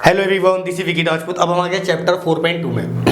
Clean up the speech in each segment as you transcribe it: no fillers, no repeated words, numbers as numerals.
Hello everyone, this is Vicky Rajput. अब हम आ गए चैप्टर 4.2 में।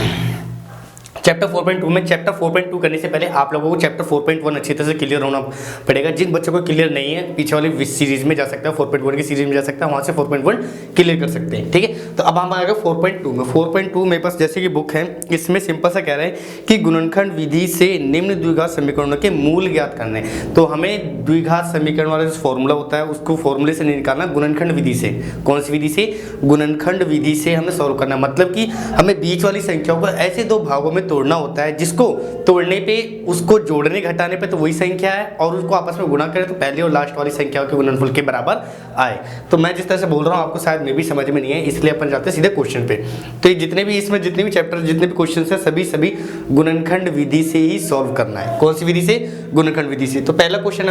चैप्टर 4.2 करने से पहले आप लोगों को चैप्टर 4.1 अच्छी तरह से क्लियर होना पड़ेगा। जिन बच्चों को क्लियर नहीं है, पीछे वाली सीरीज में जा सकता है, 4.1 की सीरीज में जा सकता है, वहाँ से 4.1 क्लियर कर सकते हैं। ठीक है, तो अब हम आ गए 4.2 में। 4.2 मेरे पास जैसे कि बुक है, इसमें सिंपल सा कह रहे हैं कि गुणनखंड विधि से निम्न द्विघात समीकरणों के मूल ज्ञात करने। तो हमें द्विघात समीकरण वाला जो फॉर्मूला होता है उसको फॉर्मूले से नहीं निकालना, गुणनखंड विधि से। कौन सी विधि से? गुणनखंड विधि से हमें सॉल्व करना। मतलब कि हमें बीच वाली संख्याओं को ऐसे दो भागों में तोड़ना होता है जिसको तोड़ने पे उसको जोड़ने घटाने पे तो वही संख्या है, और उसको आपस में गुणा करें तो पहली और लास्ट वाली संख्याओं के गुणनफल के बराबर आए। तो मैं जिस तरह से बोल रहा हूँ आपको शायद में भी समझ में नहीं है, इसलिए अपन जाते हैं सीधे क्वेश्चन पे। तो ये जितने भी इसमें जितने भी चैप्टर जितने भी क्वेश्चन है सभी गुणनखंड विधि से ही सॉल्व करना है। कौन सी विधि से? गुणनखंड विधि से। तो पहला क्वेश्चन है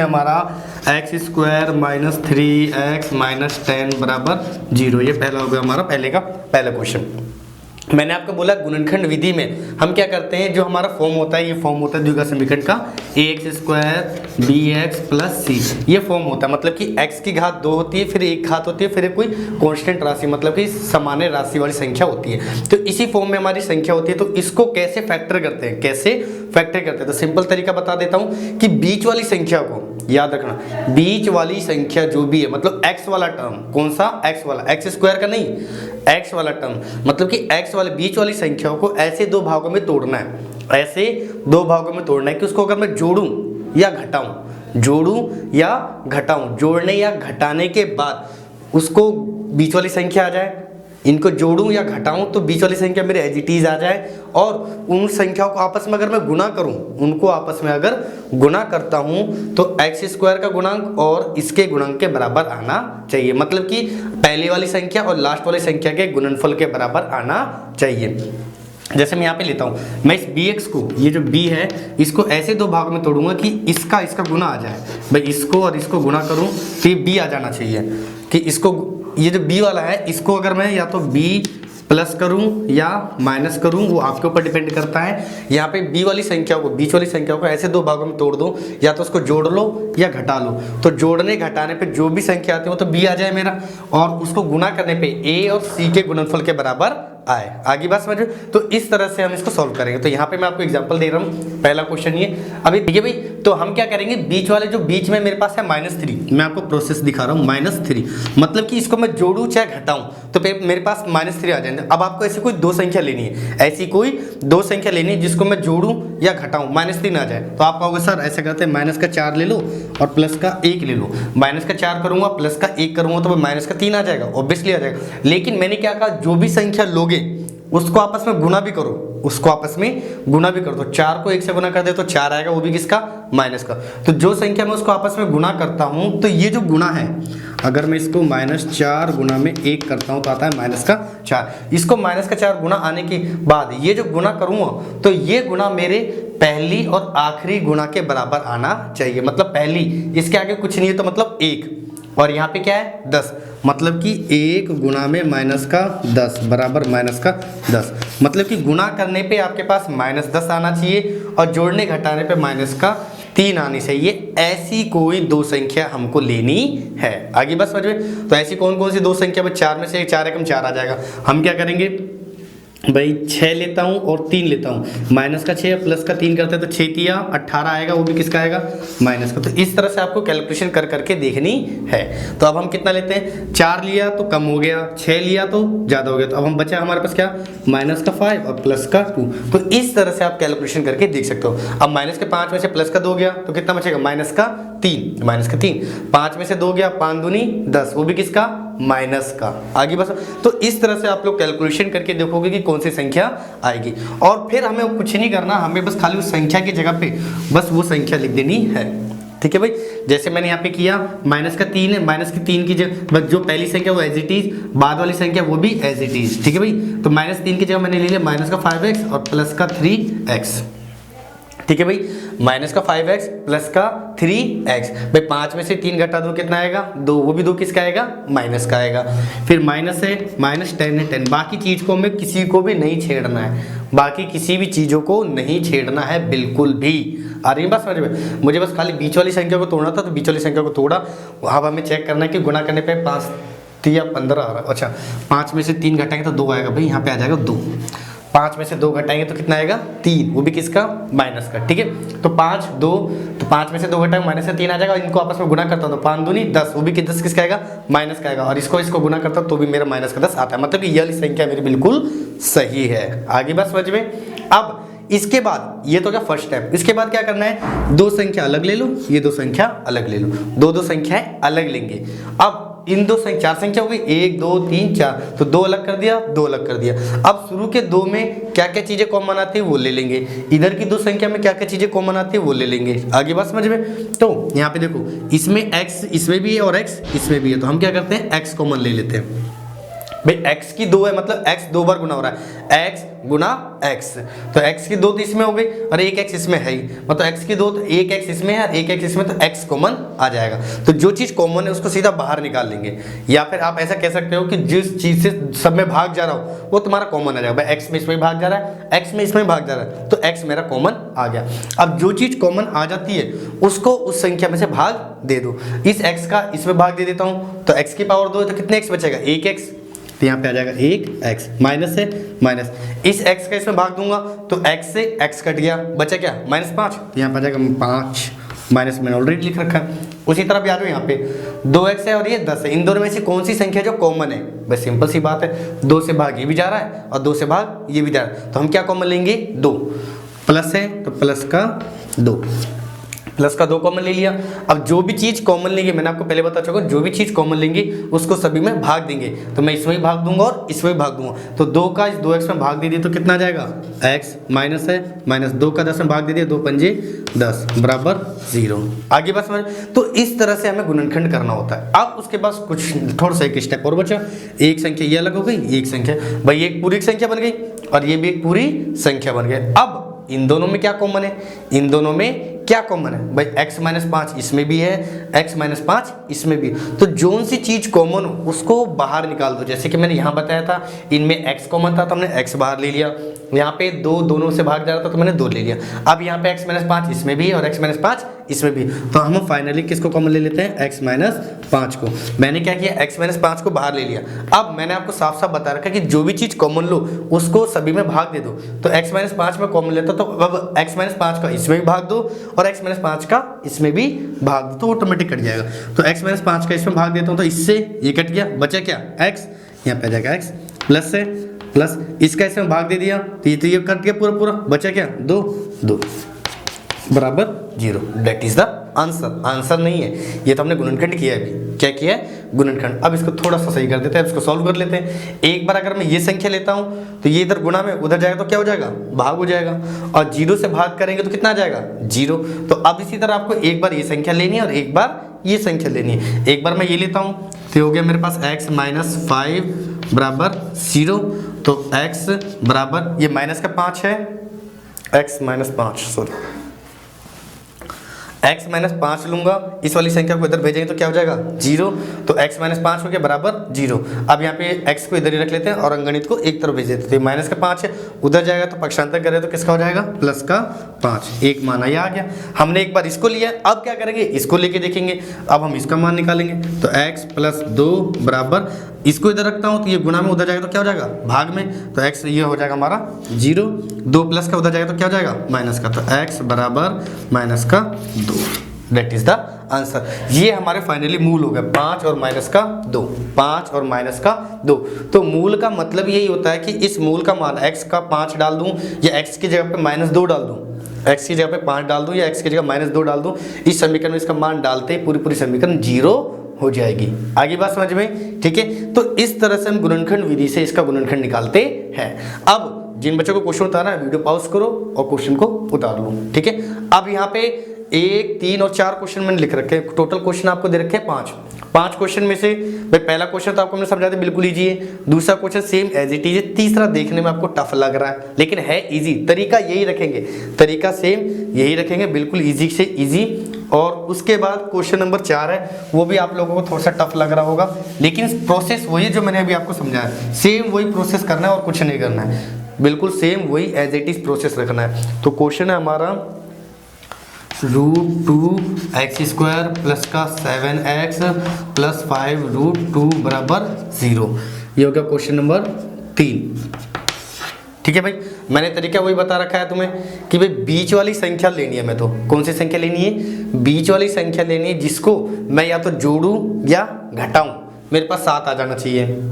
हमारा x² - 3x - 10 = 0। ये पहला हो गया हमारा पहला क्वेश्चन। मैंने आपको बोला गुणनखंड विधि में हम क्या करते हैं, जो हमारा फॉर्म होता है, ये फॉर्म होता है द्विघात समीकरण का ax² bx + c। ये फॉर्म होता है, मतलब कि x की घात 2 होती है, फिर एक घात होती है, फिर कोई कांस्टेंट राशि मतलब कि सामान्य राशि वाली संख्या होती है। तो इसी फॉर्म में हमारी संख्या होती है। तो इसको कैसे फैक्टर करते हैं? तो सिंपल तरीका बता देता हूँ कि बीच वाली संख्या को याद रखना, बीच वाली संख्या जो भी है, मतलब x वाला टर्म, कौन सा? x वाला, x² का नहीं, x वाला टर्म, मतलब कि x वाले बीच वाली संख्याओं को ऐसे दो भागों में तोड़ना है, कि उसको अगर मैं जोड़ूं या घटाऊं, जोड़ने या घटाने के बाद उसको बीच वाली संख्या आ जाए। इनको जोड़ूं या घटाऊं तो बीच वाली संख्या मेरे एज इट इज आ जाए, और उन संख्याओं को आपस में अगर मैं गुणा करूं, उनको आपस में अगर गुणा करता हूं तो x² का गुणांक और इसके गुणांक के बराबर आना चाहिए। मतलब कि पहली वाली संख्या और लास्ट वाली संख्या के गुणनफल के बराबर आना चाहिए। जैसे मैं यहाँ पे लेता हूँ, मैं इस bx को, ये जो b है, इसको ऐसे दो भागों में तोड़ूंगा कि इसका गुना आ जाए। भाई इसको और इसको गुणा करूँ तो ये b आ जाना चाहिए, कि इसको, ये जो b वाला है, इसको अगर मैं या तो b प्लस करूं या माइनस करूं, वो आपके ऊपर डिपेंड करता है। यहाँ पे बीच वाली संख्याओं को ऐसे दो भागों में तोड़ दो, या तो उसको जोड़ लो या घटा लो। तो जोड़ने घटाने पे जो भी संख्या आती है वो तो b आ जाए मेरा, और उसको गुणा करने पे a और c के गुणनफल के बराबर आए। आगे बात समझ। तो इस तरह से हम इसको सॉल्व करेंगे। तो यहाँ पे मैं आपको एग्जांपल दे रहा हूँ, पहला क्वेश्चन ये अभी ठीक है भाई। तो हम क्या करेंगे, बीच वाले जो बीच में मेरे पास है -3, मैं आपको प्रोसेस दिखा रहा हूँ। -3 मतलब कि इसको मैं जोड़ूं चाहे घटाऊं तो मेरे पास -3 आ जाएंगे। अब आपको ऐसी कोई दो संख्या लेनी है, जिसको मैं जोड़ूं या घटाऊं -3 आ जाए। तो आप कहोगे सर ऐसे करते हैं, -4 ले लो और +1 ले लो। -4 करूंगा +1 करूंगा तो -3 आ जाएगा, ऑब्वियसली आ जाएगा। लेकिन मैंने क्या कहा, जो भी संख्या लोगे उसको आपस में गुणा भी करो, तो 4 को 1 से गुणा कर दे तो 4 आएगा, वो भी किसका? माइनस का। तो जो संख्या मैं उसको आपस में गुणा करता हूं, तो ये जो गुणा है, अगर मैं इसको -4 गुणा में 1 करता हूं तो आता है -4। इसको -4 गुणा आने के बाद ये जो गुणा करूंगा तो ये गुणा मेरे पहली और आखिरी गुणा के बराबर आना चाहिए। मतलब पहली, इसके आगे कुछ नहीं है तो मतलब 1, और यहाँ पे क्या है 10, मतलब कि 1 गुणा में -10 बराबर -10। मतलब कि गुणा करने पे आपके पास -10 आना चाहिए और जोड़ने घटाने पे -3 आनी चाहिए। ऐसी कोई दो संख्या हमको लेनी है। आगे बस समझ में। तो ऐसी कौन सी दो संख्या? 4 में से 4 एकम 4 आ जाएगा। हम क्या करेंगे भाई, 6 लेता हूँ और 3 लेता हूँ, -6 +3 करते हैं तो 6 × 18 आएगा, वो भी किसका आएगा? माइनस का। तो इस तरह से आपको कैलकुलेशन करके देखनी है। तो अब हम कितना लेते हैं, 4 लिया तो कम हो गया, 6 लिया तो ज़्यादा हो गया। तो अब हम बचा हमारे पास क्या? -5 और +2। तो इस तरह से आप कैलकुलेशन करके देख सकते हो। अब -5 में से +2 गया तो कितना बचेगा? -3। 5 में से 2 गया, 5 दूनी 10, वो भी किसका? माइनस का। आगे बस। तो इस तरह से आप लोग कैलकुलेशन करके देखोगे कि कौन सी संख्या आएगी, और फिर हमें कुछ नहीं करना, हमें बस खाली उस संख्या की जगह पे बस वो संख्या लिख देनी है। ठीक है भाई। जैसे मैंने यहाँ पे किया, -3 है, -3 की जगह जो पहली संख्या वो एज इट इज, बाद वाली संख्या वो भी एज इट इज। ठीक है भाई। तो -3 की जगह मैंने ले लिया -5x और +3x। ठीक है भाई, -5x +3x। भाई 5 में से 3 घटा दो कितना आएगा? 2, वो भी 2 किसका आएगा? माइनस का आएगा। फिर माइनस है, -10 है 10। बाकी चीज को हमें किसी को भी नहीं छेड़ना है, बाकी किसी भी चीजों को नहीं छेड़ना है बिल्कुल भी। आ रही है बात समझ में? मुझे बस खाली बीच वाली संख्या को तोड़ना था, तो बीच वाली संख्या को तोड़ा। अब हमें चेक करना है कि गुणा करने पे 5 तो यह 15 आ रहा है। अच्छा 5 में से 3 घटाएंगे तो 2 आएगा भाई, यहाँ पे आ जाएगा 2। 5 में से 2 घटाएंगे तो कितना आएगा 3, वो भी किसका माइनस का। ठीक है, तो 5 2, तो 5 में से 2 घटाएंगे माइनस से 3 आ जाएगा। और इनको आपस में गुना करता हूँ तो 5 दूनी 10, वो भी 10 किसका आएगा माइनस का आएगा। और इसको गुना करता हूँ तो भी मेरा माइनस का 10 आता है, मतलब कि यह वाली संख्या मेरी बिल्कुल सही है। आगे बात समझ में। अब इसके बाद ये तो क्या फर्स्ट स्टेप, इसके बाद क्या करना है, 2 संख्या अलग ले लो, ये 2 संख्या अलग ले लो, 2 संख्याएं अलग लेंगे। अब इन 2 संख्या 4 संख्या हो गई, 1 2 3 4, तो 2 अलग कर दिया, 2 अलग कर दिया। अब शुरू के 2 में क्या क्या चीजें कॉमन आती है वो ले लेंगे, इधर की 2 संख्या में क्या क्या चीजें कॉमन आती है वो ले लेंगे। आगे बात समझ में। तो यहाँ पे देखो इसमें x इसमें भी है और x इसमें भी है, तो हम क्या करते हैं x कॉमन ले लेते हैं। भाई x की 2 है, मतलब x 2 बार गुना हो रहा है, x गुना x, तो x की 2 तो इसमें हो गई और 1x इसमें है ही, मतलब x की 2 तो 1x इसमें है, 1x इसमें, तो x कॉमन आ जाएगा। तो जो चीज कॉमन है उसको सीधा बाहर निकाल लेंगे, या फिर आप ऐसा कह सकते हो कि जिस चीज से सब में भाग जा रहा हो वो तुम्हारा कॉमन आ जाएगा। भाई x में इसमें भाग जा रहा है, x में इसमें भाग जा रहा है, तो x मेरा कॉमन आ गया। अब जो चीज कॉमन आ जाती है उसको उस संख्या में से भाग दे दो। इस x का इसमें भाग दे देता हूँ तो x की पावर 2 है, तो कितने x बचेगा 1x, तो यहाँ पे आ जाएगा 1x, माइनस से माइनस, इस x का इसमें भाग दूंगा तो x से x कट गया, बचा क्या -5, तो यहाँ पे आ जाएगा 5, माइनस मैंने ऑलरेडी लिख रखा है। उसी तरह भी आ जाओ यहाँ पे 2x है और ये 10 है, इन दोनों में से कौन सी संख्या जो कॉमन है, बस सिंपल सी बात है, 2 से भाग ये भी जा रहा है और 2 से भाग ये भी जा रहा है, तो हम क्या कॉमन लेंगे 2, प्लस है तो प्लस का 2, प्लस का 2 कॉमन ले लिया। अब जो भी चीज कॉमन लेंगे, मैंने आपको पहले बता चुका, जो भी चीज कॉमन लेंगे उसको सभी में भाग देंगे, तो मैं इसमें भी भाग दूंगा और इसमें भी भाग दूंगा, तो 2 का इस 2x में भाग दे दिया तो कितना आ जाएगा x, माइनस है माइनस 2 का 10 में भाग दे दिया, 2 पंजे 10 बराबर 0। आगे बात समझ। तो इस तरह से हमें गुणनखंड करना होता है। अब उसके बाद कुछ थोड़ा सा एक स्टेप और बचा, एक संख्या ये अलग हो गई, एक संख्या भाई एक पूरी संख्या बन गई और ये भी एक पूरी संख्या बन गई। अब इन दोनों में क्या कॉमन है, इन दोनों में क्या कॉमन है भाई, x माइनस 5 इसमें भी है, x माइनस 5 इसमें भी, तो जोन सी चीज कॉमन हो उसको बाहर निकाल दो। जैसे कि मैंने यहाँ बताया था, इनमें x कॉमन था तो हमने x बाहर ले लिया, यहाँ पे 2 दोनों से भाग जा रहा था तो मैंने 2 ले लिया। अब यहाँ पे x माइनस 5 इसमें भी है और x माइनस 5 इसमें भी, तो हम फाइनली किसको कॉमन ले लेते हैं, x माइनस 5 को। मैंने क्या किया, x माइनस 5 को बाहर ले लिया। अब मैंने आपको साफ साफ बता रखा कि जो भी चीज कॉमन लो उसको सभी में भाग दे दो, तो x माइनस 5 में कॉमन लेता तो अब x माइनस 5 का इसमें भी भाग दो और x माइनस 5 का इसमें भी भाग दो, तो ऑटोमेटिक कट जाएगा। तो x माइनस 5 का इसमें भाग देता हूँ तो इससे ये कट गया, बचा क्या x, यहाँ पे आ जाएगा x, प्लस से प्लस इसका इसमें भाग दे दिया तो ये कट गया पूरा पूरा, बचा क्या 2 2 बराबर 0। That is the answer. Answer नहीं है ये, तो हमने गुणनखंड किया है अभी। क्या किया है, गुणनखंड। अब इसको थोड़ा सा सही कर देते हैं, इसको सॉल्व कर लेते हैं। एक बार अगर मैं ये संख्या लेता हूँ तो ये इधर गुणा में उधर जाएगा तो क्या हो जाएगा, भाग हो जाएगा, और 0 से भाग करेंगे तो कितना आ जाएगा 0। तो अब इसी तरह आपको एक बार ये संख्या लेनी है और एक बार ये संख्या लेनी है। एक बार मैं ये लेता हूँ तो हो गया मेरे पास x माइनस 5 बराबर 0, तो x बराबर ये माइनस का 5 है, x minus 5 sorry x minus 5 लूंगा, इस वाली संख्या को इधर भेजेंगे तो क्या हो जाएगा 0, तो x माइनस 5 हो गया बराबर 0। अब यहाँ पे x को इधर ही रख लेते हैं और अंगणित को एक तरफ भेज देते हैं। माइनस का 5 है, उधर जाएगा तो पक्षांतर करें तो किसका हो जाएगा प्लस का 5, एक मान ये आ गया। हमने एक बार इसको लिया, अब क्या करेंगे इसको लेके देखेंगे। अब हम इसका मान निकालेंगे तो x प्लस 2 बराबर, इसको इधर रखता हूँ तो ये गुणा में उधर जाएगा तो क्या हो जाएगा भाग में, तो x ये हो जाएगा हमारा 0, 2 प्लस का उधर जाएगा तो क्या हो जाएगा माइनस का, तो x बराबर माइनस का 2। That is the answer. ये हमारे फाइनली मूल हो गया 5 और माइनस का 2, 5 और माइनस का 2। तो मूल का मतलब यही होता है कि इस मूल का मान x का 5 डाल दूं या x की जगह पे माइनस 2 डाल दूं, x की जगह पे 5 डाल दूं या x की जगह माइनस 2 डाल दूं, इस समीकरण में इसका मान डालते ही पूरी समीकरण 0 हो जाएगी। आगे बात समझ में, ठीक है। तो इस तरह से हम गुणनखंड विधि से इसका गुणनखंड निकालते हैं। अब जिन बच्चों को क्वेश्चन उतारना है वीडियो पॉज करो और क्वेश्चन को उतार लो, ठीक है। अब यहाँ पे 1, 3 और 4 क्वेश्चन मैंने लिख रखे हैं, टोटल क्वेश्चन आपको दे रखे हैं 5 क्वेश्चन में से भाई पहला क्वेश्चन तो आपको मैंने समझा दिया बिल्कुल इजी है, दूसरा question same as it is है, तीसरा देखने में आपको टफ लग रहा है लेकिन है इजी। तरीका यही रखेंगे, तरीका सेम यही रखेंगे, बिल्कुल इजी से इजी। और उसके बाद क्वेश्चन नंबर 4 है, वो भी आप लोगों को थोड़ा सा टफ लग रहा होगा लेकिन प्रोसेस वही जो मैंने अभी आपको समझाया, सेम वही प्रोसेस करना है और कुछ नहीं करना है, बिल्कुल सेम वही एज इट इज प्रोसेस रखना है। तो क्वेश्चन है हमारा √2x² प्लस का 7x प्लस 5 √2 बराबर 0। ये हो गया क्वेश्चन नंबर 3। ठीक है भाई, मैंने तरीका वही बता रखा है तुम्हें कि भाई बीच वाली संख्या लेनी है। मैं तो कौन सी संख्या लेनी है? बीच वाली संख्या लेनी है जिसको मैं या तो जोड़ूं या घटाऊं। मेरे पास 7 आ जाना चाहिए,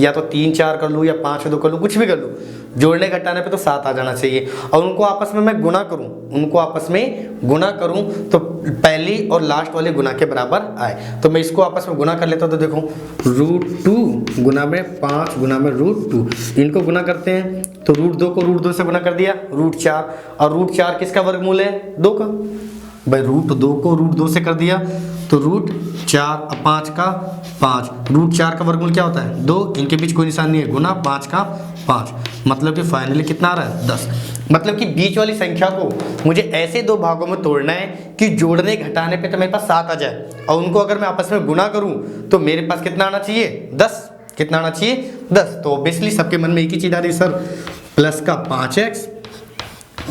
या तो 3 4 कर लूँ या 5 2 कर लूँ, कुछ भी कर लूँ। जोड़ने घटाने पे तो 7 आ जाना चाहिए और उनको आपस में मैं गुना करूँ, उनको आपस में गुना करूँ तो पहली और लास्ट वाले गुना के बराबर आए। तो मैं इसको आपस में गुना कर लेता हूँ। तो देखो √2 गुना में 5 गुना में √2, इनको गुना करते हैं तो √2 को √2 से गुना कर दिया √4, और √4 किसका वर्गमूल है? 2 का। भाई √2 को √2 से कर दिया तो √4, 5 का 5, √4 का वर्गमूल क्या होता है? 2, इनके बीच कोई निशान नहीं है, गुना 5 का 5, मतलब कि फाइनली कितना आ रहा है? 10। मतलब कि बीच वाली संख्या को मुझे ऐसे दो भागों में तोड़ना है कि जोड़ने घटाने पे तो मेरे पास 7 आ जाए और उनको अगर मैं आपस में गुना करूं तो मेरे पास कितना आना चाहिए? 10। कितना आना चाहिए? 10। तो ऑब्वियसली सबके मन में एक ही चीज आ रही है, सर प्लस का 5x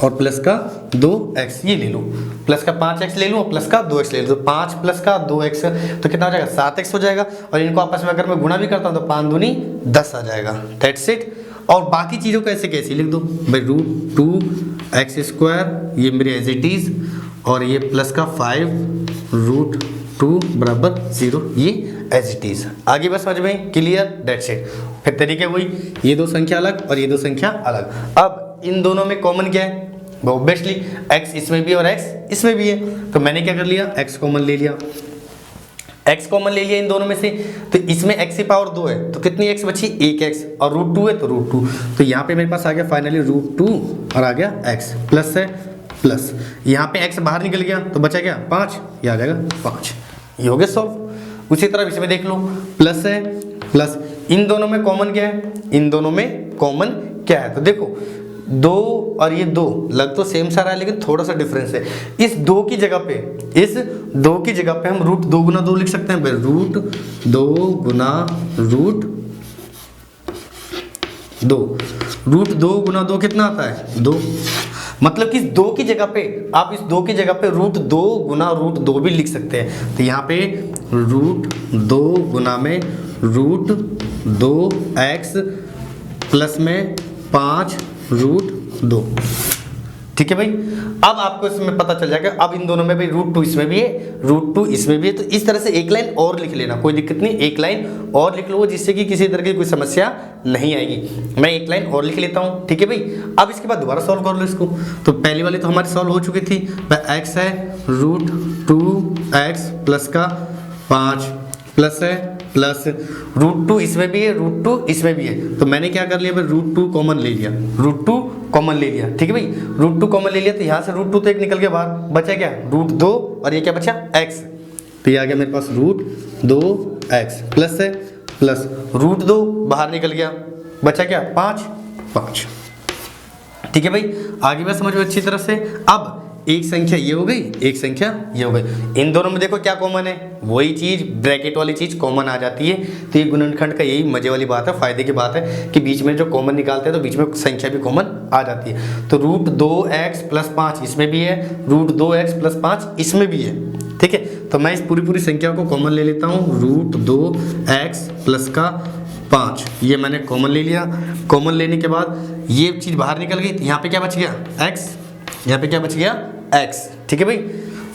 और प्लस का 2x, ये ले लो। प्लस का 5x ले लूँ और प्लस का 2x ले लो, तो 5 प्लस का 2x तो कितना हो जाएगा? 7x हो जाएगा। और इनको आपस में अगर मैं गुणा भी करता हूँ तो 5 दूनी 10 आ जाएगा। That's it. और बाकी चीज़ों को ऐसे कैसे लिख दो भाई? √2x², ये मेरी एज इट इज, और ये प्लस का 5 √2 बराबर 0, ये एज इट इज। आगे बस समझ में? क्लियर? That's it. फिर तरीके वही, ये दो संख्या अलग और ये दो संख्या अलग। अब इन दोनों में कॉमन क्या है? ऑब्वियसली x इसमें भी और x इसमें भी है, तो मैंने क्या कर लिया? x कॉमन ले लिया। x कॉमन ले लिया इन दोनों में से, तो इसमें x की पावर 2 है तो कितनी x बची? 1x, और √2 है तो √2, तो यहाँ पे मेरे पास आ गया फाइनली √2 और आ गया x, प्लस है प्लस, यहाँ पे x बाहर निकल गया तो बचा क्या? 5, ये आ जाएगा 5। ये हो गया सॉल्व। उसी तरह इसमें देख लो, प्लस है प्लस, इन दोनों में कॉमन क्या है? इन दोनों में कॉमन क्या है? तो देखो 2 और ये 2 लग तो सेम सा रहा है लेकिन थोड़ा सा डिफरेंस है। इस 2 की जगह पे हम √2 गुना 2 लिख सकते हैं भाई। √2 गुना √2 गुना 2 कितना आता है? 2। मतलब कि इस 2 की जगह पे आप इस 2 की जगह पे √2 गुना √2 भी लिख सकते हैं। तो यहाँ पे √2 गुना में √2x प्लस में 5 √2। ठीक है भाई। अब आपको इसमें पता चल जाएगा, अब इन दोनों में भाई √2 इसमें भी है, √2 इसमें भी है, तो इस तरह से एक लाइन और लिख लेना, कोई दिक्कत नहीं, एक लाइन और लिख लो जिससे कि किसी तरह की कोई समस्या नहीं आएगी। मैं एक लाइन और लिख लेता हूँ। ठीक है भाई। अब इसके बाद दोबारा सॉल्व कर लो इसको। तो पहली वाली तो हमारी सॉल्व हो चुकी थी, x है √2x प्लस का 5 प्लस है प्लस √2 इसमें भी है, √2 इसमें भी है, तो मैंने क्या कर लिया भाई? √2 कॉमन ले लिया, √2 कॉमन ले लिया। ठीक है भाई, √2 कॉमन ले लिया तो यहाँ से √2 तो एक निकल गया बाहर, बचा क्या? √2 और ये क्या बचा? x। तो ये आ गया मेरे पास √2x प्लस है प्लस √2 बाहर निकल गया, बचा क्या? 5। ठीक है भाई, आगे बात समझो अच्छी तरह से। अब एक संख्या ये हो गई, एक संख्या ये हो गई, इन दोनों में देखो क्या कॉमन है? वही चीज, ब्रैकेट वाली चीज कॉमन आ जाती है। तो ये गुणनखंड का यही मजे वाली बात है, फायदे की बात है कि बीच में जो कॉमन निकालते हैं तो बीच में संख्या भी कॉमन आ जाती है। तो √2x प्लस 5 इसमें भी है, √2x प्लस 5 इसमें भी है। ठीक है, तो मैं इस पूरी संख्या को कॉमन ले लेता हूँ। √2x प्लस का 5 ये मैंने कॉमन ले लिया। कॉमन लेने के बाद ये चीज बाहर निकल गई, तो यहाँ पे क्या बच गया? x, यहाँ पे क्या बच गया? x। ठीक है भाई,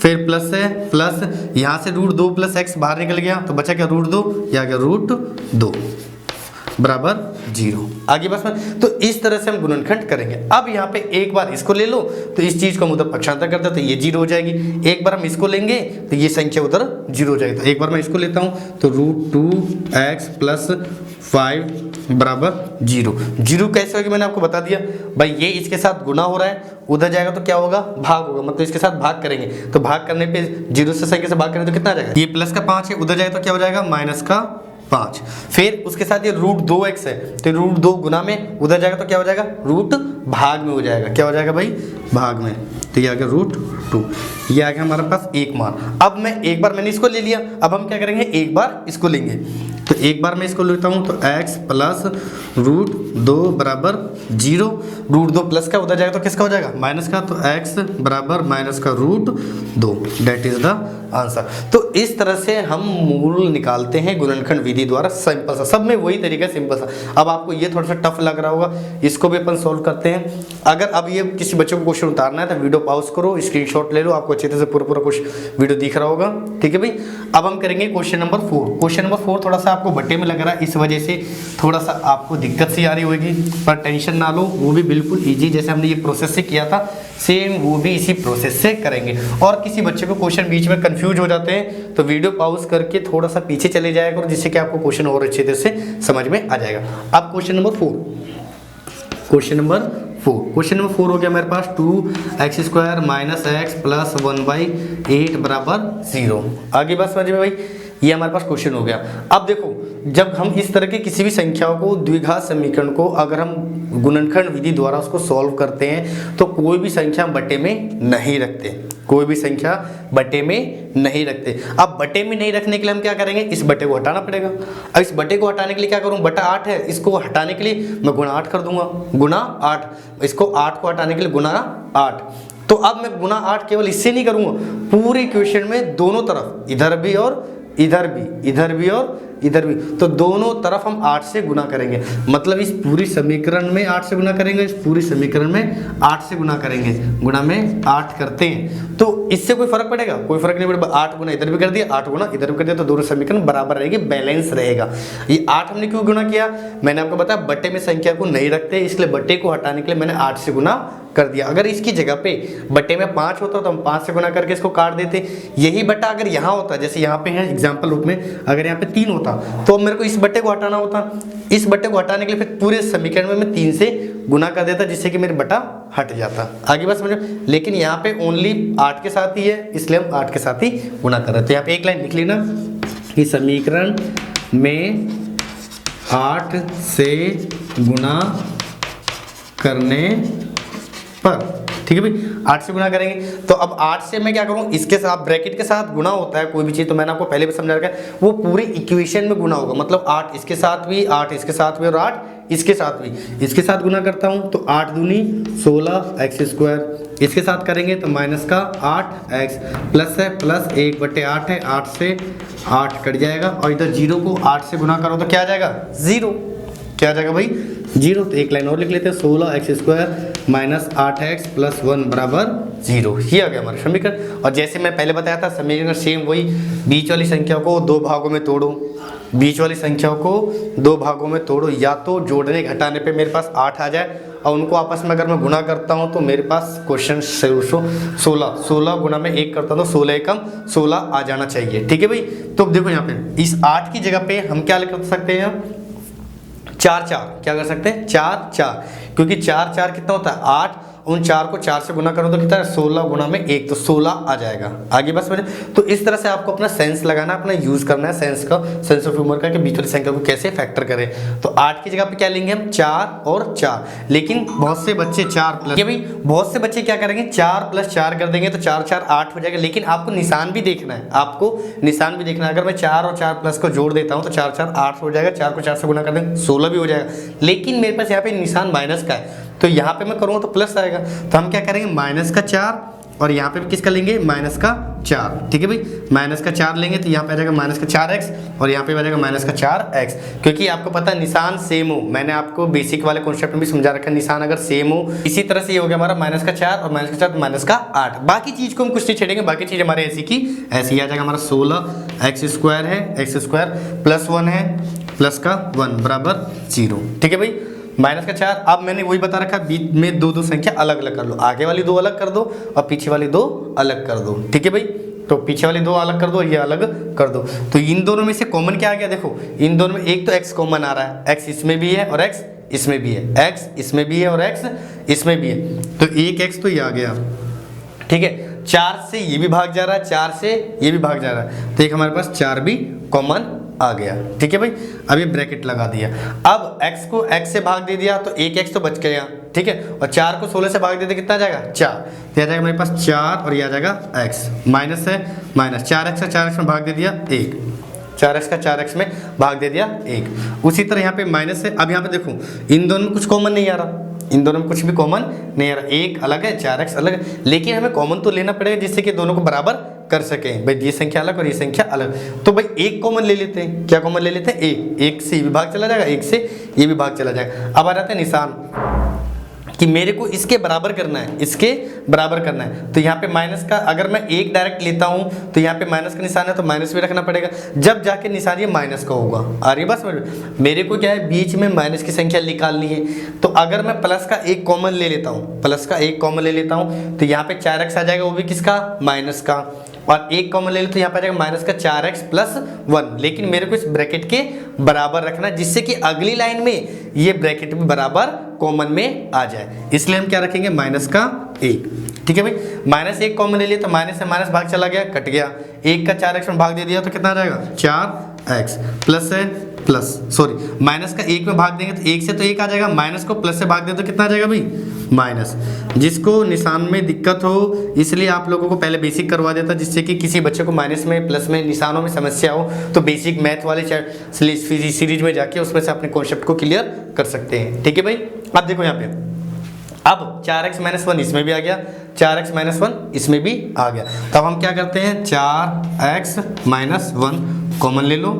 फिर प्लस है प्लस, यहाँ से √2 प्लस x बाहर निकल गया तो बचा क्या? √2, या गया √2 बराबर 0। आगे बस में, तो इस तरह से हम गुणनखंड करेंगे। अब यहाँ पे एक बार इसको ले लो तो इस चीज को मतलब पक्षांतर करते तो ये 0 हो जाएगी। एक बार हम इसको लेंगे तो ये संख्या उधर 0 हो जाएगी। तो एक बार मैं इसको लेता हूँ तो √2x प्लस 5 बराबर 0 कैसे होगी? मैंने आपको बता दिया भाई, ये इसके साथ गुना हो रहा है, उधर जाएगा तो क्या होगा? भाग होगा, मतलब इसके साथ भाग करेंगे तो भाग करने पे 0 से संख्या से भाग करेंगे तो कितना आ जाएगा? ये प्लस का 5 है, उधर जाएगा तो क्या हो जाएगा? माइनस का 5। फिर उसके साथ ये √2x है, तो √2 गुना में उधर जाएगा तो क्या हो जाएगा? रूट भाग में हो जाएगा। क्या हो जाएगा भाई? भाग में। तो ये आ गया √2, ये आ गया हमारे पास एक मान। अब मैं एक बार मैंने इसको ले लिया, अब हम क्या करेंगे? एक बार इसको लेंगे। तो एक बार मैं इसको लेता हूँ तो x प्लस रूट 2 बराबर 0, रूट 2 प्लस का उधर जाएगा तो किसका हो जाएगा माइनस का, तो x बराबर माइनस का root 2, that is the answer. तो इस तरह से हम मूल निकालते हैं गुणनखंड विधि द्वारा, सिंपल सा, सब में वही तरीका सिंपल सा। अब आपको ये थोड़ा सा टफ लग रहा होगा, इसको भी अपन सोल्व करते हैं। अगर अब ये किसी बच्चों को क्वेश्चन उतारना है तो वीडियो पॉज करो, स्क्रीनशॉट ले लो, आपको अच्छे तरह से पूरा कुछ वीडियो दिख रहा होगा, ठीक है भाई। अब हम करेंगे क्वेश्चन नंबर 4। क्वेश्चन नंबर 4 थोड़ा सा आपको बट्टे में लग रहा है, इस वजह से थोड़ा सा आपको दिक्कत सी आ रही होगी, पर टेंशन ना लो, वो भी बिल्कुल ईजी, जैसे हमने ये प्रोसेस से किया था सेम वो भी इसी प्रोसेस से करेंगे। और किसी बच्चे को क्वेश्चन बीच में कंफ्यूज हो जाते हैं तो वीडियो पॉज करके थोड़ा सा पीछे चले जाया करो, जिससे कि आपको क्वेश्चन और अच्छे तरह से समझ में आ जाएगा। अब क्वेश्चन नंबर 4, क्वेश्चन नंबर 4 हो गया मेरे पास 2x² माइनस x प्लस 1/8 बराबर 0। आगे बात समझ में भाई, ये हमारे पास क्वेश्चन हो गया। अब देखो, जब हम इस तरह के किसी भी संख्याओं को, द्विघात समीकरण को अगर हम गुणनखंड विधि द्वारा उसको सॉल्व करते हैं तो कोई भी संख्या बटे में नहीं रखते, कोई भी संख्या बटे में नहीं रखते। अब बटे में नहीं रखने के लिए हम क्या करेंगे, इस बटे को हटाना पड़ेगा। अब इस बटे को हटाने के लिए क्या करूं, बटा 8 है, इसको हटाने के लिए मैं गुणा 8 कर दूंगा, गुणा 8, इसको 8 को हटाने के लिए गुणा 8। तो अब मैं गुणा 8 केवल इससे नहीं करूंगा, पूरे इक्वेशन में दोनों तरफ, इधर भी और इधर भी, इधर भी और इधर भी, तो दोनों तरफ हम 8 से गुना करेंगे। मतलब इस पूरी समीकरण में 8 से गुना करेंगे, इस पूरी समीकरण में 8 से गुना करेंगे, गुणा में 8 करते हैं। तो इससे कोई फर्क पड़ेगा, कोई फर्क नहीं पड़ेगा। 8 गुना इधर भी कर दिया, 8 गुना इधर भी कर दिया, तो दोनों समीकरण बराबर रहेगी, बैलेंस रहेगा। ये 8 हमने क्यों गुना किया, मैंने आपको बताया बट्टे में संख्या को नहीं रखते, इसलिए बट्टे को हटाने के लिए मैंने 8 से गुना कर दिया। अगर इसकी जगह पे बट्टे में 5 होता तो हम 5 से गुना करके इसको काट देते। यही बट्टा अगर यहाँ होता, जैसे यहाँ पे है एग्जाम्पल रूप में, अगर यहाँ पे 3 होता तो मेरे को इस बट्टे को हटाना होता। इस बट्टे को हटाने के लिए फिर पूरे समीकरण में मैं 3 से गुना कर देता, जिससे कि मेरे बट्टा हट जाता। आगे बात समझो, लेकिन यहाँ पे ओनली 8 के साथ ही है, इसलिए हम 8 के साथ ही गुना कर रहे हैं। तो यहाँ पे एक लाइन लिख लेना कि समीकरण में 8 से गुना करने पर, ठीक है भाई, 8 से गुना करेंगे। तो अब 8 से मैं क्या करूं, इसके साथ ब्रैकेट के साथ गुना होता है कोई भी चीज़, तो मैंने आपको पहले भी समझा रखा है, वो पूरी इक्वेशन में गुना होगा। मतलब 8 इसके साथ भी, 8 इसके साथ भी और 8 इसके साथ भी, इसके साथ गुना करता हूं तो 8 दूनी 16x², इसके साथ करेंगे तो माइनस का 8x, प्लस है प्लस 1/8 है, 8 से 8 कट जाएगा, और इधर 0 को 8 से गुना करो तो क्या आ जाएगा 0, क्या आ जाएगा भाई 0। तो एक लाइन और लिख लेते हैं, 16x² माइनस 8x प्लस 1 बराबर 0। ये आ गया हमारा समीकरण। और जैसे मैं पहले बताया था, समीकरण सेम वही, बीच वाली संख्या को 2 भागों में तोड़ो, बीच वाली संख्याओं को 2 भागों में तोड़ो, या तो जोड़ने घटाने पे मेरे पास 8 आ जाए, और उनको आपस में अगर मैं गुना करता हूँ तो मेरे पास क्वेश्चन 16 गुना में 1 करता हूँ तो 16 कम 16 आ जाना चाहिए, ठीक है भाई। तो देखो यहाँ पे इस 8 की जगह पे हम क्या लिख सकते हैं, 4, क्या कर सकते हैं 4, क्योंकि 4 कितना होता है 8, उन 4 को 4 से गुना करो तो कितना है 16 गुना में 1, तो 16 आ जाएगा। आगे बस समझे। तो इस तरह से आपको अपना सेंस लगाना, अपना यूज करना है सेंस का, सेंस ऑफ ह्यूमर का, कि बीच वाली संख्या को कैसे फैक्टर करें। तो 8 की जगह पे क्या लेंगे हम 4 और 4, लेकिन बहुत से बच्चे 4 प्लस, ये भाई बहुत से बच्चे क्या करेंगे 4 + 4 कर देंगे तो 4 4 8 हो जाएगा। लेकिन आपको निशान भी देखना है, आपको निशान भी देखना है। अगर मैं 4 और 4 प्लस को जोड़ देता हूँ तो 4 4 8 हो जाएगा, 4 को 4 से गुना कर देंगे 16 भी हो जाएगा। लेकिन मेरे पास यहाँ पे निशान माइनस का है, तो यहाँ पे मैं करूँगा तो प्लस आएगा, तो हम क्या करेंगे माइनस का 4, और यहाँ पे भी किसका लेंगे माइनस का 4, ठीक है भाई। माइनस का 4 लेंगे तो यहाँ पे आ जाएगा माइनस का 4x, और यहाँ पे आ जाएगा माइनस का 4x, क्योंकि आपको पता है निशान सेम हो, मैंने आपको बेसिक वाले कॉन्सेप्ट में भी समझा रखा है, निशान अगर सेम हो। इसी तरह से ये हो गया हमारा माइनस का 4 और माइनस का 4 तो माइनस का 8। बाकी चीज को हम कुछ नहीं छेड़ेंगे, बाकी चीज हमारे ऐसी की ऐसी आ जाएगा। हमारा 16x² है, x² प्लस 1 है, प्लस का 1 बराबर 0, ठीक है भाई। माइनस का 4, अब मैंने वही बता रखा बीच में 2 संख्या अलग अलग कर लो, आगे वाली 2 अलग कर दो और पीछे वाली 2 अलग कर दो, ठीक है भाई। तो पीछे वाली 2 अलग कर दो, ये अलग कर दो। तो इन दोनों में से कॉमन क्या आ गया, देखो इन दोनों में एक तो x कॉमन आ रहा है, x इसमें भी है और x इसमें भी है, x इसमें भी है और x इसमें भी है, तो एक x तो ये आ गया, ठीक है। 4 से ये भी भाग जा रहा है, 4 से ये भी भाग जा रहा है, तो एक हमारे पास 4 भी कॉमन आ गया, ठीक है भाई। अब ये ब्रैकेट लगा दिया, अब x को x से भाग दे दिया तो एक x तो बच गया, ठीक है। और 4 को 16 से भाग दे दिया कितना आ जाएगा 4, तो आ जाएगा मेरे पास 4 और ये आ जाएगा x, माइनस है माइनस 4x से 4x में भाग दे दिया 1, 4x का 4x में भाग दे दिया 1। उसी तरह यहाँ पे माइनस है। अब यहाँ पे देखो इन दोनों में कुछ कॉमन नहीं आ रहा, इन दोनों में कुछ भी कॉमन नहीं आ रहा, 1 अलग है 4x अलग है, लेकिन हमें कॉमन तो लेना पड़ेगा जिससे कि दोनों को बराबर कर सकें। भाई ये संख्या अलग और ये संख्या अलग, तो भाई एक कॉमन ले लेते हैं। क्या कॉमन ले लेते हैं? एक से ये भी भाग चला जाएगा, एक से ये भी भाग चला जाएगा। अब आ जाते हैं निशान कि मेरे को इसके बराबर करना है, इसके बराबर करना है। तो यहाँ पे माइनस का अगर मैं एक डायरेक्ट लेता हूँ तो यहाँ पे माइनस का निशान है तो माइनस भी रखना पड़ेगा, जब जाके निशान ये माइनस का होगा। आ रही है बस मेरे को क्या है, बीच में माइनस की संख्या निकालनी है। तो अगर मैं प्लस का एक कॉमन ले लेता हूँ, प्लस का एक कॉमन ले लेता हूँ तो यहाँ पे 4x आ जाएगा, वो भी किसका? माइनस का। और एक कॉमन ले लो तो यहाँ पे आ जाएगा माइनस का 4x प्लस 1, लेकिन मेरे को इस ब्रैकेट के बराबर रखना है जिससे कि अगली लाइन में ये ब्रैकेट भी बराबर कॉमन में आ जाए। इसलिए हम क्या रखेंगे? माइनस का 1। ठीक है भाई, माइनस 1 कॉमन ले लिया तो माइनस से माइनस भाग चला गया, कट गया। 1 का 4x में भाग दे दिया तो कितना आ जाएगा? 4x प्लस है प्लस सॉरी माइनस का 1 में भाग देंगे तो 1 से तो 1 आ जाएगा, माइनस को प्लस से भाग दे तो कितना आ जाएगा भाई? माइनस। जिसको निशान में दिक्कत हो इसलिए आप लोगों को पहले बेसिक करवा देता, जिससे कि किसी बच्चे को माइनस में प्लस में निशानों में समस्या हो तो बेसिक मैथ वाले सीरीज में जाके उसमें से अपने कॉन्सेप्ट को क्लियर कर सकते हैं। ठीक है भाई, अब देखो यहाँ पे अब 4x - 1 इसमें भी आ गया, 4x - 1 इसमें भी आ गया। तब हम क्या करते हैं? 4x - 1 कॉमन ले लो।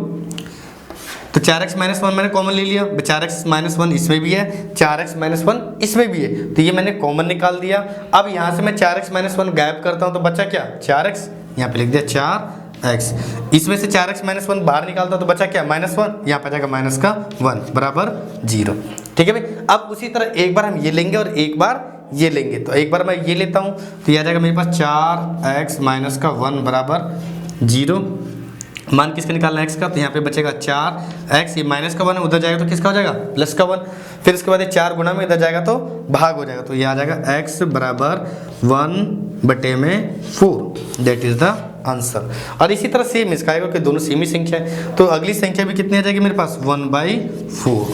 तो 4x - 1 मैंने कॉमन ले लिया, 4x - 1 इसमें भी है, 4x - 1 इसमें भी है, तो ये मैंने कॉमन निकाल दिया। अब यहाँ से मैं 4x - 1 गायब करता हूँ तो बचा क्या? 4x, यहाँ पे लिख दिया 4x। इसमें से 4x - 1 बाहर निकालता हूँ तो बचा क्या? -1, यहाँ पे जाएगा माइनस का 1 बराबर 0। ठीक है भाई, अब उसी तरह एक बार हम ये लेंगे और एक बार ये लेंगे। तो एक बार मैं ये लेता हूँ तो यह आ जाएगा मेरे पास 4x - 1 बराबर 0। मान किसका निकालना है? x का, तो यहाँ पे बचेगा 4x, ये माइनस का 1 है, उधर जाएगा तो किसका हो जाएगा? प्लस का 1। फिर इसके बाद ये 4 गुना में इधर जाएगा तो भाग हो जाएगा, तो ये आ जाएगा x बराबर 1/4, दैट इज द आंसर। और इसी तरह सेम इसका आएगा कि दोनों सेम ही संख्या है, तो अगली संख्या भी कितनी आ जाएगी मेरे पास? 1/4।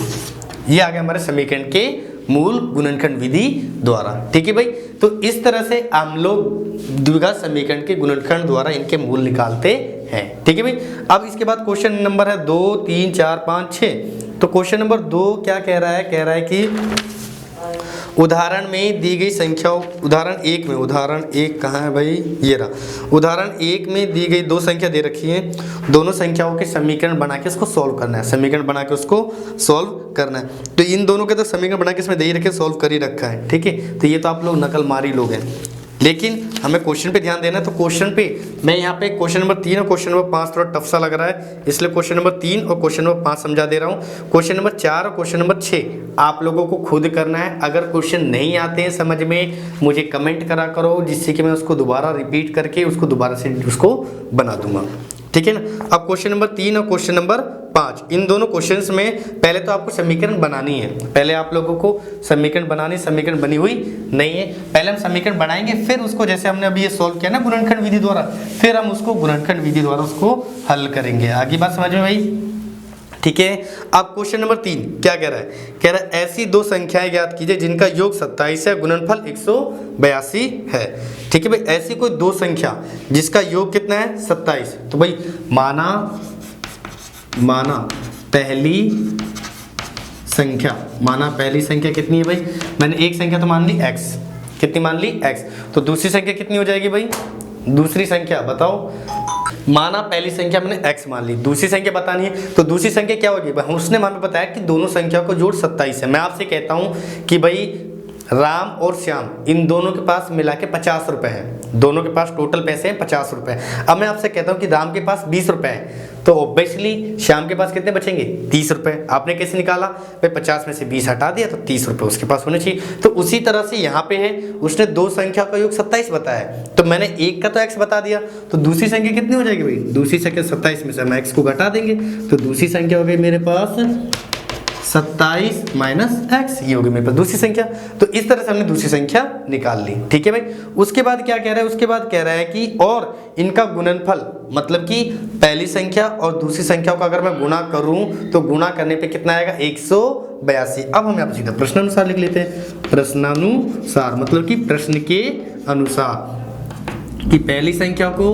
ये आ गया हमारे समीकरण के मूल गुणनखंड विधि द्वारा। ठीक है भाई, तो इस तरह से हम लोग द्विघात समीकरण के गुणनखंड द्वारा इनके मूल निकालते हैं। ठीक है भाई, अब इसके बाद क्वेश्चन नंबर है 2, 3, 4, 5, 6। तो क्वेश्चन नंबर 2 क्या कह रहा है? कह रहा है कि उदाहरण में दी गई संख्याओं, उदाहरण 1 में, उदाहरण 1 कहाँ है भाई? ये रहा। उदाहरण 1 में दी गई 2 संख्या दे रखी है, दोनों संख्याओं के समीकरण बना के उसको सॉल्व करना है, समीकरण बना के उसको सॉल्व करना है। तो इन दोनों के तो समीकरण बना के इसमें दे ही रखे, सॉल्व कर ही रखा है। ठीक है, तो ये तो आप लोग नकल मारी लोग हैं, लेकिन हमें क्वेश्चन पे ध्यान देना है। तो क्वेश्चन पे मैं यहाँ पे क्वेश्चन नंबर 3 और क्वेश्चन नंबर 5 थोड़ा टफ सा लग रहा है, इसलिए क्वेश्चन नंबर 3 और क्वेश्चन नंबर 5 समझा दे रहा हूँ। क्वेश्चन नंबर 4 और क्वेश्चन नंबर 6 आप लोगों को खुद करना है। अगर क्वेश्चन नहीं आते हैं समझ में, मुझे कमेंट करा करो, जिससे कि मैं उसको दोबारा रिपीट करके उसको दोबारा से उसको बना दूंगा। ठीक है ना। अब क्वेश्चन नंबर 3 और क्वेश्चन नंबर 5, इन दोनों क्वेश्चंस में पहले तो आपको समीकरण बनानी है, पहले आप लोगों को समीकरण बनानी, समीकरण बनी हुई नहीं है, पहले हम समीकरण बनाएंगे, फिर उसको जैसे हमने अभी ये सॉल्व किया ना गुणनखंड विधि द्वारा, फिर हम उसको गुणनखंड विधि द्वारा उसको हल करेंगे। आगे बात समझ में भाई? ठीक है। अब क्वेश्चन नंबर 3 क्या कह रहा है? कह रहा है ऐसी 2 संख्याएं ज्ञात कीजिए जिनका योग 27 है, गुणनफल 182 है। ठीक है भाई, ऐसी कोई 2 संख्या जिसका योग कितना है? 27। तो भाई माना पहली संख्या कितनी है भाई? मैंने एक संख्या तो मान ली x, कितनी मान ली? x। तो दूसरी संख्या कितनी हो जाएगी भाई? दूसरी संख्या बताओ। माना पहली संख्या मैंने x मान ली, दूसरी संख्या बतानी है, तो दूसरी संख्या क्या होगी? उसने हमें बताया कि दोनों संख्या को जोड़ 27 है। मैं आपसे कहता हूं कि भाई राम और श्याम, इन दोनों के पास मिला के 50 रुपए हैं, दोनों के पास टोटल पैसे हैं 50 रुपए। अब मैं आपसे कहता हूं कि राम के पास 20 रुपए हैं, तो ऑब्वियसली श्याम के पास कितने बचेंगे? 30 रुपए। आपने कैसे निकाला भाई? 50 में से 20 हटा दिया तो 30 रुपए उसके पास होने चाहिए। तो उसी तरह से यहाँ पे है, उसने 2 संख्या का योग 27 बताया, तो मैंने एक का तो x बता दिया, तो दूसरी संख्या कितनी हो जाएगी भाई? दूसरी संख्या 27 में से हम x को घटा देंगे, तो दूसरी संख्या हो गई मेरे पास 27 - x, ये होगी मेरे पास दूसरी संख्या। तो इस तरह से हमने दूसरी संख्या निकाल ली। ठीक है भाई। उसके बाद क्या कह रहा है? उसके बाद कह रहा है कि और इनका गुणनफल, मतलब कि पहली संख्या और दूसरी संख्या को अगर मैं गुणा करूं तो गुणा करने पे कितना आएगा? 182। अब हम यहाँ पर सीधा प्रश्नानुसार लिख लेते हैं। प्रश्नानुसार मतलब कि प्रश्न के अनुसार। कि पहली संख्या को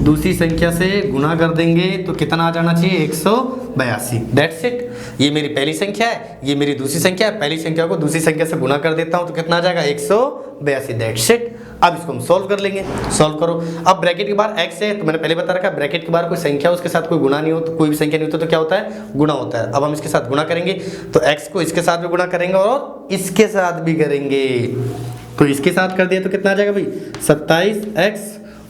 दूसरी संख्या से गुना कर देंगे तो कितना आ जाना चाहिए, 182। That's it. ये मेरी पहली संख्या है, ये मेरी दूसरी संख्या है। पहली संख्या को दूसरी संख्या से गुना कर देता हूं तो कितना आ जाएगा, 182। That's it. अब इसको हम सॉल्व कर लेंगे। सॉल्व करो। अब ब्रैकेट के बाहर x है तो मैंने पहले बता रखा है, ब्रैकेट के बाहर कोई संख्या उसके साथ कोई गुना नहीं हो तो कोई भी संख्या नहीं होता तो क्या होता है, गुना होता है। अब हम इसके साथ गुना करेंगे तो x को इसके साथ भी गुना करेंगे और इसके साथ भी करेंगे। तो इसके साथ कर दिया तो कितना आ जाएगा भाई, 27x।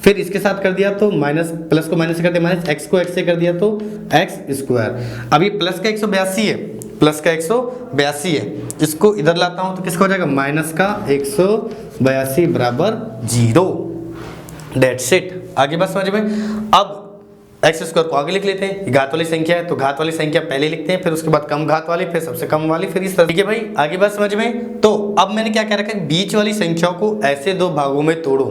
फिर इसके साथ कर दिया तो माइनस, प्लस को माइनस से कर दिया माइनस, x को x से कर दिया तो x²। अब ये प्लस का 182 है, प्लस का 182 है। इसको इधर लाता हूं तो किसका हो जाएगा, माइनस का 182 बराबर 0। That's it. आगे बात समझ में। अब x² को आगे लिख लेते हैं। घात वाली संख्या है तो घात वाली संख्या पहले लिखते हैं, फिर उसके बाद कम घात वाली, फिर सबसे कम वाली, फिर इस तरह। ठीक है भाई, आगे बात समझ में। तो अब मैंने क्या कह रखा है, बीच वाली संख्याओं को ऐसे दो भागों में तोड़ो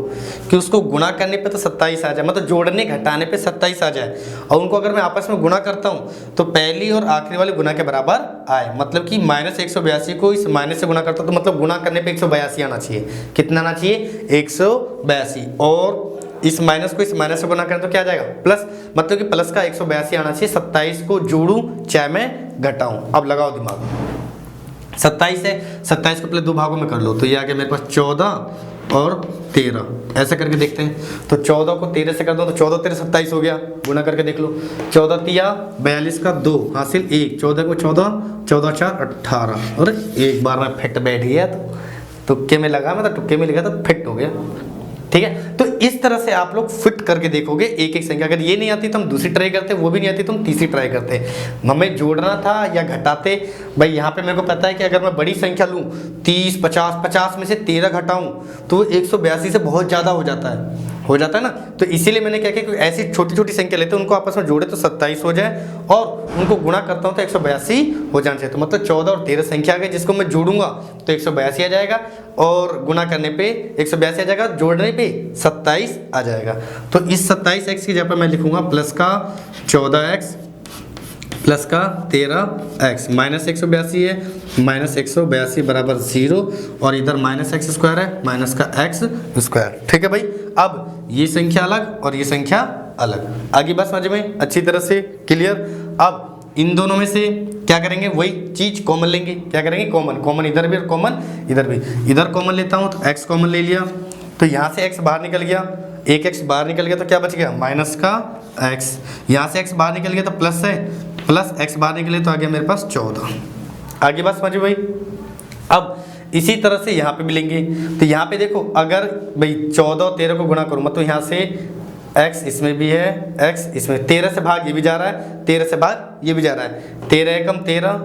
कि उसको गुणा करने पे तो 27 आ जाए, मतलब जोड़ने घटाने पे 27 आ जाए, और उनको अगर मैं आपस में गुणा करता हूं तो पहली और आखिरी वाले गुना के बराबर आए। मतलब कि -182 को इस माइनस से गुणा करता हूं तो मतलब गुणा करने पे 182 आना चाहिए। कितना आना चाहिए, 182। और इस माइनस को इस माइनस से गुना करें तो क्या आ जाएगा, प्लस। मतलब कि प्लस का 182 आना चाहिए। 27 को जोड़ूं चाहे मैं घटाऊं। अब लगाओ दिमाग। 27 है, 27 को पहले दो भागों में कर लो तो ये आ गया मेरे पास 14 और 13। ऐसे करके देखते हैं तो 14 को 13 से कर दो तो 14 13 27 हो गया। गुना करके देख लो। 14 तिया 42 का 2 हासिल 1। 14 को 14, 14 4 18। और एक बार में फिट बैठ गया। तो तुक्के में लगा, मतलब तुक्के में लगा तो फिट हो गया। ठीक है, तो इस तरह से आप लोग फिट करके देखोगे एक एक संख्या। अगर ये नहीं आती तो हम दूसरी ट्राई करते, वो भी नहीं आती तो हम तीसरी ट्राई करते। हमें जोड़ना था या घटाते, भाई यहाँ पे मेरे को पता है कि अगर मैं बड़ी संख्या लूँ 30 50, 50 में से 13 घटाऊं तो 182 से बहुत ज़्यादा हो जाता है ना। तो इसीलिए मैंने क्या किया कि ऐसी छोटी छोटी संख्या लेते हैं, उनको आपस में जोड़े तो 27 हो जाए, और उनको गुणा करता हूँ तो 182 हो जाना चाहिए। तो मतलब 14 और 13 संख्या आ गई, जिसको मैं जोड़ूंगा तो 182 आ जाएगा, और गुणा करने पे 182 आ जाएगा, जोड़ने पे 27 आ जाएगा। तो इस 27x की जगह पर मैं लिखूंगा प्लस का 14x प्लस का 13x। माइनस 182 है, माइनस 182 बराबर 0, और इधर माइनस x² है, माइनस का x²। ठीक है भाई। अब ये संख्या अलग और ये संख्या अलग। आगे बात समझ में अच्छी तरह से क्लियर। अब इन दोनों में से क्या करेंगे, वही चीज कॉमन लेंगे। क्या करेंगे, कॉमन इधर भी और कॉमन इधर भी। इधर कॉमन लेता हूँ तो x कॉमन ले लिया तो यहाँ से x बाहर निकल गया, एक x बाहर निकल गया तो क्या बच गया, माइनस का x। यहाँ से x बाहर निकल गया तो प्लस है, प्लस x बाहर निकले तो आ गया मेरे पास 14। आगे बात समझिए भाई। अब इसी तरह से यहाँ पे भी लेंगे तो यहाँ पे देखो, अगर भाई 14 और 13 को गुणा करूँ मतलब यहाँ से x इसमें भी है, x इसमें, 13 से भाग ये भी जा रहा है, 13 से भाग ये भी जा रहा है। 13 एकम 13,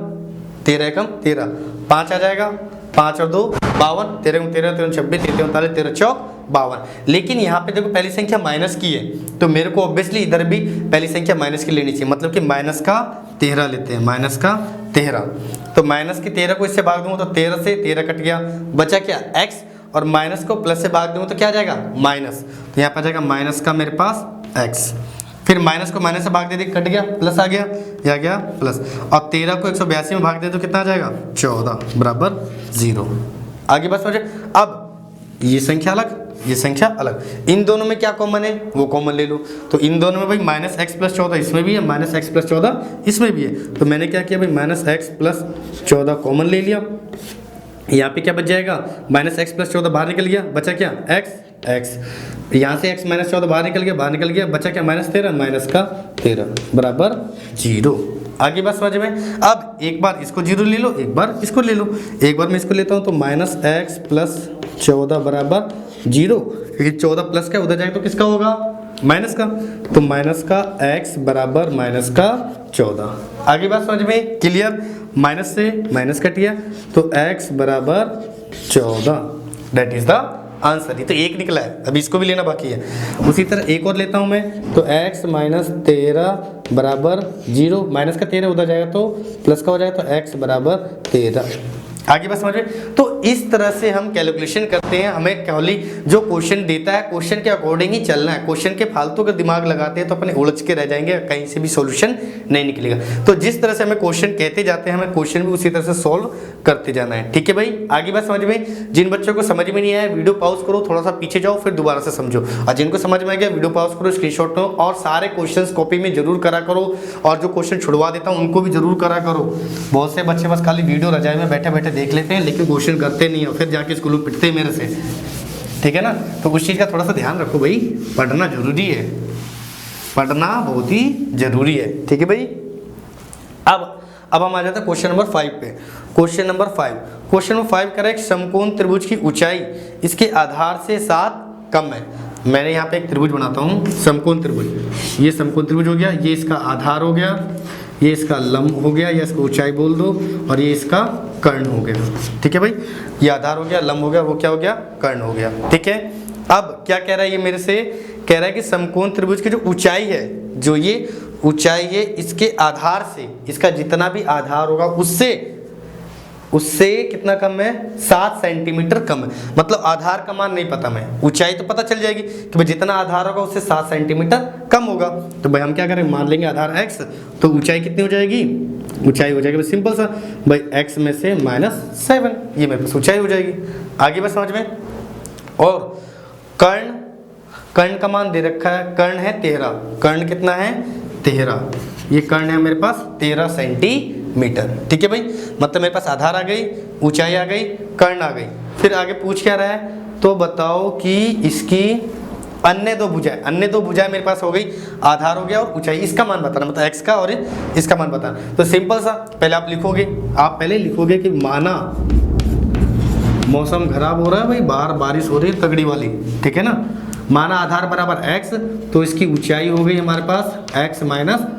13 एकम 13, 5 आ जाएगा, 5 और 2 52, 13 13 13 26, 13 39, 13 चौक 52। लेकिन यहाँ पे देखो पहली संख्या माइनस की है तो मेरे को ऑब्वियसली इधर भी पहली संख्या माइनस की लेनी चाहिए। मतलब कि माइनस का 13 लेते हैं, माइनस का 13। तो माइनस की 13 को इससे भाग दूँ तो 13 से 13 कट गया, बचा क्या x, और माइनस को प्लस से भाग दूँ तो क्या आ जाएगा, माइनस। तो यहाँ पर आ जाएगा माइनस का मेरे पास x। फिर माइनस को माइनस से भाग दे, कट गया, प्लस आ गया, यह आ गया प्लस, और 13 को 182 में भाग दे तो कितना आ जाएगा, 14 बराबर 0। आगे बात समझे। अब ये संख्या अलग, ये संख्या अलग। इन दोनों में क्या कॉमन है, वो कॉमन ले लो। तो इन दोनों में भाई माइनस एक्स प्लस 14 इसमें भी है, माइनस एक्स प्लस 14 इसमें भी है। तो मैंने क्या किया भाई, माइनस एक्स प्लस 14 कॉमन ले लिया। यहाँ पे क्या बच जाएगा, माइनस एक्स प्लस 14 बाहर निकल गया, बचा क्या एक्स एक्स। यहाँ से x माइनस 14 बाहर निकल गया, बचा क्या माइनस 13, माइनस का 13 बराबर 0। आगे बात समझ में। अब एक बार इसको 0 ले लो, एक बार इसको ले लो। एक बार मैं इसको लेता हूँ तो माइनस एक्स प्लस 14 बराबर 0, क्योंकि 14 प्लस का उधर जाएगा तो किसका होगा, माइनस का। तो माइनस का x बराबर माइनस का 14। आगे बात समझ में क्लियर। माइनस से माइनस कट गया तो x बराबर 14, दैट इज द आंसर। ये तो एक निकला है, अभी इसको भी लेना बाकी है। उसी तरह एक और लेता हूं मैं तो x माइनस 13 बराबर 0, माइनस का 13 उधर जाएगा तो प्लस का हो जाएगा तो x बराबर 13। आगे बात समझ में। तो इस तरह से हम कैलकुलेशन करते हैं, हमें केवली जो क्वेश्चन देता है क्वेश्चन के अकॉर्डिंग ही चलना है। क्वेश्चन के फालतू का दिमाग लगाते हैं तो अपने उलझ के रह जाएंगे, कहीं से भी सॉल्यूशन नहीं निकलेगा। तो जिस तरह से हमें क्वेश्चन कहते जाते हैं हमें क्वेश्चन भी उसी तरह से सॉल्व करते जाना है, ठीक है भाई। आगे बात समझ में। जिन बच्चों को समझ में नहीं आया वीडियो पॉज करो, थोड़ा सा पीछे जाओ, फिर दोबारा से समझो, और जिनको समझ में आ गया वीडियो पॉज करो, स्क्रीनशॉट लो, और सारे क्वेश्चंस कॉपी में जरूर करा करो, और जो क्वेश्चन छुड़वा देता हूँ उनको भी जरूर करा करो। बहुत से बच्चे बस खाली वीडियो रजाई में बैठे बैठे देख लेते हैं लेकिन क्वेश्चन करते नहीं है, फिर जाके स्कूल में पिटते हैं मेरे से, ठीक है ना। तो उस चीज़ का थोड़ा सा ध्यान रखो भाई, पढ़ना जरूरी है, पढ़ना बहुत ही जरूरी है, ठीक है भाई। अब हम आ जाते हैं क्वेश्चन नंबर 5 पे। क्वेश्चन नंबर 5 करें, समकोण त्रिभुज की ऊंचाई इसके आधार से 7 कम है। मैंने यहाँ पे एक त्रिभुज बनाता हूँ, समकोण त्रिभुज। ये समकोण त्रिभुज हो गया, ये इसका आधार हो गया, ये इसका लंब हो गया, या इसको ऊंचाई बोल दो, और ये इसका कर्ण हो गया, ठीक है भाई। ये आधार हो गया, लंब हो गया, वो क्या हो गया, कर्ण हो गया, ठीक है। अब क्या कह रहा है ये मेरे से, कह रहा है कि समकोण त्रिभुज की जो ऊंचाई है, जो ये ऊंचाई है, इसके आधार से, इसका जितना भी आधार होगा उससे कितना कम है, 7 सेंटीमीटर कम है। मतलब आधार का मान नहीं पता, मैं ऊंचाई तो पता चल जाएगी कि भाई जितना आधार होगा उससे 7 सेंटीमीटर कम होगा। तो भाई हम क्या करें, मान लेंगे आधार x, तो ऊंचाई कितनी हो जाएगी, ऊंचाई हो जाएगी भाई सिंपल सा, भाई x में से -7, ये मेरे पास ऊंचाई हो जाएगी। आगे बस समझ में। और कर्ण का मान दे रखा है, कर्ण है 13, कर्ण कितना है 13, ये कर्ण है मेरे पास 13 सेंटीमीटर, ठीक है भाई। मतलब मेरे पास आधार आ गई, ऊंचाई आ गई, कर्ण आ गई। फिर आगे पूछ क्या रहा है, तो बताओ कि इसकी अन्य दो भुजाएं मेरे पास हो गई, आधार हो गया और ऊंचाई, इसका मान बताना, मतलब x का और इसका मान बताना। तो सिंपल सा, पहले आप लिखोगे कि माना मौसम खराब हो रहा है भाई, बाहर बारिश हो रही है तगड़ी वाली, ठीक है ना। माना आधार बराबर x, तो इसकी ऊंचाई हो गई हमारे पास x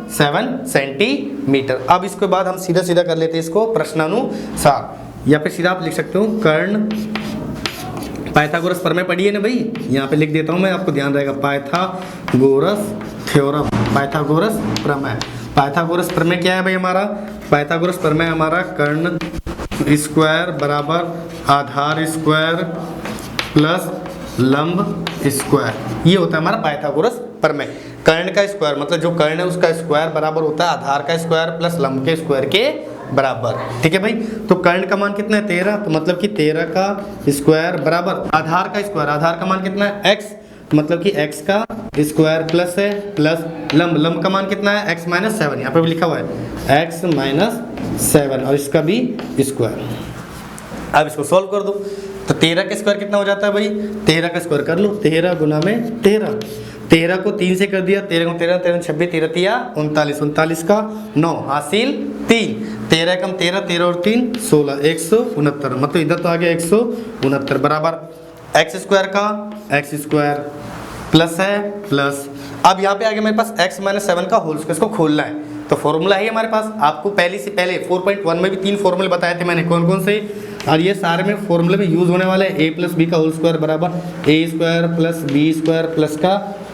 - 7 सेंटीमीटर। अब इसके बाद हम सीधा कर लेते हैं इसको प्रश्नानुसार, या फिर सीधा आप लिख सकते हो कर्ण, पाइथागोरस प्रमेय पढ़िए ना भाई, यहाँ पे लिख देता हूँ मैं, आपको ध्यान रहेगा, पाइथागोरस थ्योरम, पाइथागोरस प्रमेय। पाइथागोरस प्रमेय क्या है भाई हमारा, पाइथागोरस प्रमेय हमारा कर्ण स्क्वायर बराबर आधार स्क्वायर प्लस लंब स्क्वायर, ये होता है हमारा पाइथागोरस प्रमेय। कर्ण का स्क्वायर मतलब जो कर्ण है उसका स्क्वायर बराबर होता है आधार का स्क्वायर प्लस लंब के स्क्वायर के बराबर, ठीक है भाई। तो कर्ण का मान कितना है 13, तो मतलब कि 13 का स्क्वायर बराबर आधार का स्क्वायर, आधार का मान कितना है x, मतलब कि x का स्क्वायर प्लस है प्लस लंब का मान कितना है x - 7, यहाँ पे भी लिखा हुआ है x - 7 और इसका भी स्क्वायर। अब इसको सॉल्व कर दो, तो 13 का स्क्वायर कितना हो जाता है भाई, 13 का स्क्वायर कर लो, 13 गुना में 13 को 3 से कर दिया, 13 को 13 13 26 13 तिया 39, 39 का 9 हासिल 3, 13 कम 13 और 3 16, 169, मतलब इधर तो आ गया 169 बराबर x स्क्वायर का x स्क्वायर प्लस है प्लस, अब यहाँ पे आ गया मेरे पास x - 7 का होल स्क्वायर, इसको खोलना है। तो फॉर्मूला है हमारे पास, आपको पहले से पहले 4.1 में भी 3 फॉर्मूले बताए थे मैंने, कौन से, और ये सारे में फॉर्मूले में यूज होने वाले a + b का होल स्क्वायर बराबर a square plus b square plus का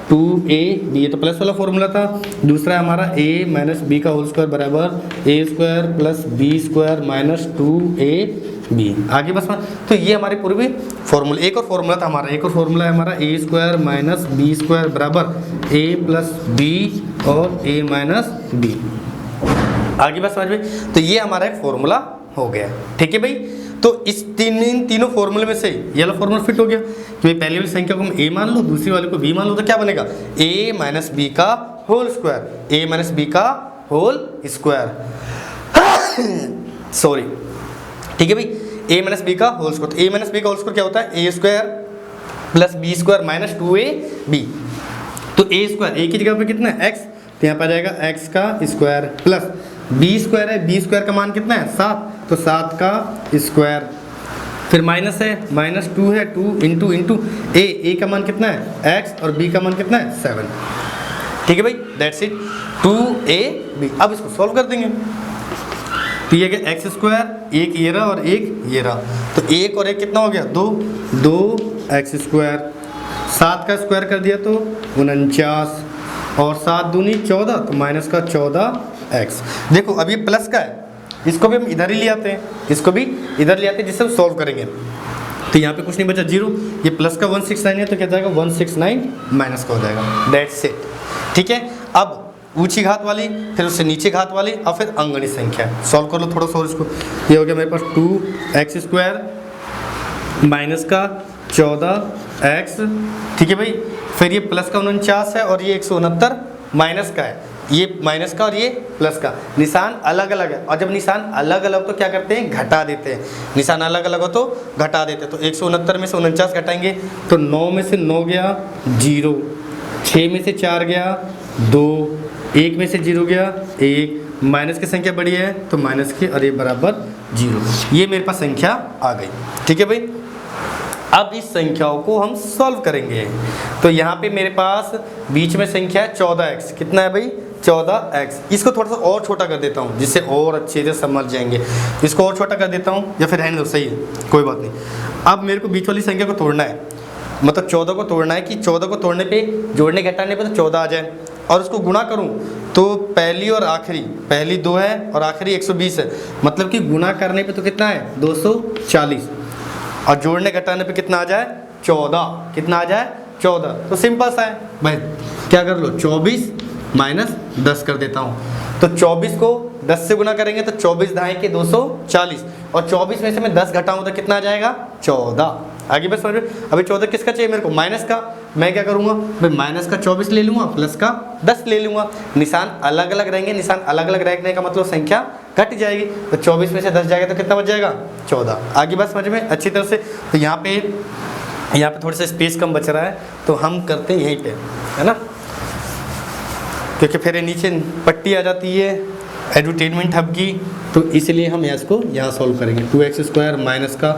2ab, ये तो प्लस वाला फॉर्मूला था। दूसरा हमारा a - b का होल स्क्वायर बराबर a square plus b square minus 2ab, आगे बस। तो ये हमारी पूरी फॉर्मूला, एक और फॉर्मूला था हमारा, एक और फॉर्मूला है हमारा a square minus b square बराबर a प्लस b और a माइनस b, आगे बस समझ में। तो ये हमारा एक फॉर्मूला हो गया, ठीक है भाई। तो इस तीनों फॉर्मूले में से ये वाला फॉर्मूला फिट हो गया कि पहले वाली संख्या को हम a मान लो, दूसरी वाले को b मान लो, तो क्या बनेगा a - b का होल स्क्वायर, a - b का होल स्क्वायर सॉरी, ठीक है भाई, a - b का होल स्क्वायर। तो a - b का होल स्क्वायर क्या होता है, a square plus b square minus 2ab, तो a स्क्वायर a की जगह पे कितना है x, तो यहाँ पर आ जाएगा x का स्क्वायर प्लस b स्क्वायर है, b स्क्वायर का मान कितना है 7, तो 7 का स्क्वायर, फिर माइनस है -2 है 2 इंटू a का मान कितना है x और b का मान कितना है 7, ठीक है भाई, दैट्स इट 2ab। अब इसको सॉल्व कर देंगे, तो ये क्या एक्स स्क्वायर, एक ये रहा और एक ये रहा, तो एक और एक कितना हो गया 2 एक्स स्क्वायर, 7 का स्क्वायर कर दिया तो 49 और 7 दूनी 14, तो माइनस का 14x। देखो अब ये प्लस का है इसको भी हम इधर ही ले आते हैं, इसको भी इधर ले आते हैं, जिससे हम सॉल्व करेंगे। तो यहाँ पे कुछ नहीं बचा, 0। ये प्लस का 169 है तो क्या जाएगा 169 माइनस का हो जाएगा, दैट्स इट। ठीक है, अब ऊंची घात वाली, फिर उससे नीचे घात वाली, और फिर अंगणित संख्या। सॉल्व कर लो थोड़ा सा और इसको। ये हो गया मेरे पास 2x² माइनस का 14x। ठीक है भाई, फिर ये प्लस का 49 है और ये 169 माइनस का है, ये माइनस का और ये प्लस का। निशान अलग अलग है, और जब निशान अलग अलग तो क्या करते हैं, घटा देते हैं। निशान अलग अलग हो तो घटा देते हैं। तो 169 में से 49 घटाएंगे तो 9 में से 9 गया 0, 6 में से 4 गया 2, 1 में से 0 गया 1, माइनस की संख्या बड़ी है तो माइनस की, और ये बराबर 0। ये मेरे पास संख्या आ गई। ठीक है भाई, अब इस संख्याओं को हम सॉल्व करेंगे। तो यहाँ पे मेरे पास बीच में संख्या है 14x। कितना है भाई 14x। इसको थोड़ा सा और छोटा कर देता हूँ जिससे और अच्छे से समझ जाएंगे। इसको और छोटा कर देता हूँ, या फिर रहने दो, सही है कोई बात नहीं। अब मेरे को बीच वाली संख्या को तोड़ना है, मतलब 14 को तोड़ना है कि 14 को तोड़ने पे, जोड़ने घटाने पे तो 14 आ जाए, और उसको गुणा करूं तो पहली और आखिरी, पहली 2 है और आखिरी 120 है, मतलब कि गुणा करने पे तो कितना है 240, और जोड़ने घटाने पे कितना आ जाए 14। कितना आ जाए 14। तो सिंपल सा है भाई, क्या कर लो 24 माइनस 10 कर देता हूँ। तो 24 को 10 से गुणा करेंगे तो 24 दाएँ के 240, और 24 में से मैं 10 घटाऊँ तो कितना आ जाएगा 14। आगे बस समझ। अभी 14 किसका चाहिए मेरे को, माइनस का। मैं क्या करूँगा भाई, माइनस का 24 ले लूँगा, प्लस का 10 ले लूँगा। निशान अलग अलग रहेंगे, निशान अलग अलग रहने का मतलब संख्या घट जाएगी। तो 24 में से 10 जाएगा तो कितना बच जाएगा 14। आगे बस समझ में अच्छी तरह से। तो यहाँ पे थोड़ा सा स्पेस कम बच रहा है तो हम करते हैं यहीं पे, है ना, क्योंकि फिर नीचे पट्टी आ जाती है एडवर्टाइजमेंट हब की, तो इसलिए हम इसको यहाँ सॉल्व करेंगे। 2x² माइनस का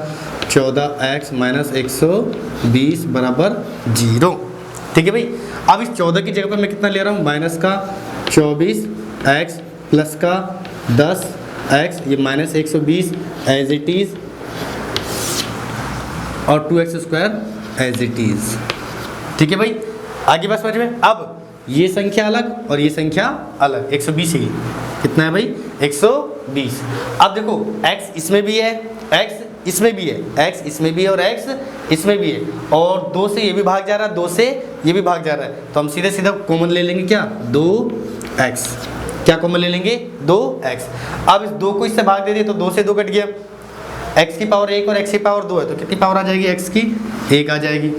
14x माइनस 120 बराबर 0। ठीक है भाई, अब इस 14 की जगह पर मैं कितना ले रहा हूँ, माइनस का 24x प्लस का 10x, ये माइनस 120 एज इट इज़, और 2x² एज इट इज़। ठीक है भाई, आगे बात समझ में। अब ये संख्या अलग और ये संख्या अलग, 120 ही। कितना है भाई 120। अब देखो x इसमें भी है, x इसमें भी है, x इसमें भी है, और x इसमें भी है, और 2 से ये भी भाग जा रहा है, 2 से ये भी भाग जा रहा है। तो हम सीधे सीधा कॉमन ले लेंगे, क्या 2x। क्या कॉमन ले लेंगे 2x। अब इस 2 को इससे भाग दे दिए तो 2 से 2 कट गया, x की पावर 1 और x की पावर 2 है, तो कितनी पावर आ जाएगी x की 1 आ जाएगी।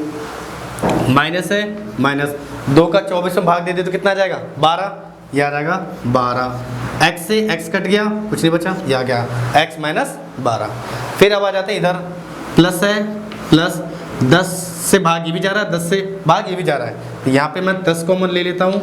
माइनस है, माइनस 2 का 24 में भाग दे दिए तो कितना आ जाएगा 12, यह आ जाएगा 12। x से x कट गया, कुछ नहीं बचा, यह आ गया x माइनस 12। फिर अब आ जाते हैं इधर, प्लस है, प्लस 10 से भाग ये भी जा रहा है, 10 से भाग ये भी जा रहा है, तो यहाँ पे मैं 10 कॉमन ले लेता हूँ।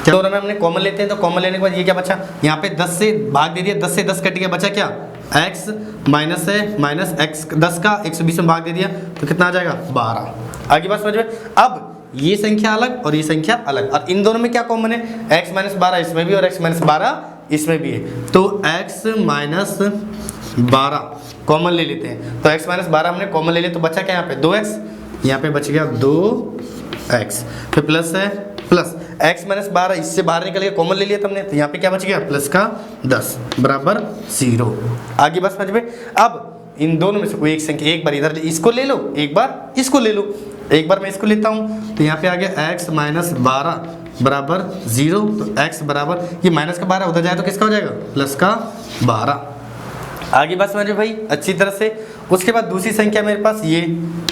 चलो में हमने कॉमन लेते हैं, तो कॉमन लेने के बाद ये क्या बचा, यहाँ पे 10 से भाग दे दिया, 10 से 10 कट गया, बचा क्या x माइनस है, माइनस x 10 का 120 में भाग दे दिया तो कितना आ जाएगा 12। आगे बात समझ में। अब ये संख्या अलग और ये संख्या अलग, और इन दोनों में क्या कॉमन है, x माइनस 12 इसमें भी और x माइनस 12 इसमें भी है, तो x माइनस 12 कॉमन ले लेते हैं। तो x माइनस 12 हमने कॉमन ले लिया, तो बचा क्या यहाँ पे 2x, यहाँ पे बच गया 2x, फिर प्लस है, प्लस x माइनस 12 इससे बाहर निकल गया, कॉमन ले लिया तुमने, तो यहाँ पे क्या बच गया प्लस का 10 बराबर 0। आगे बस समझ में। अब इन दोनों में से कोई एक संख्या, एक बार इधर इसको ले लो, एक बार इसको ले लो, एक बार मैं इसको लेता हूँ, तो यहाँ पे आ गया x माइनस 12 बराबर 0। तो x बराबर, ये माइनस का 12 उधर जाए तो किसका हो जाएगा प्लस का 12। आगे बात समझो भाई अच्छी तरह से। उसके बाद दूसरी संख्या मेरे पास ये,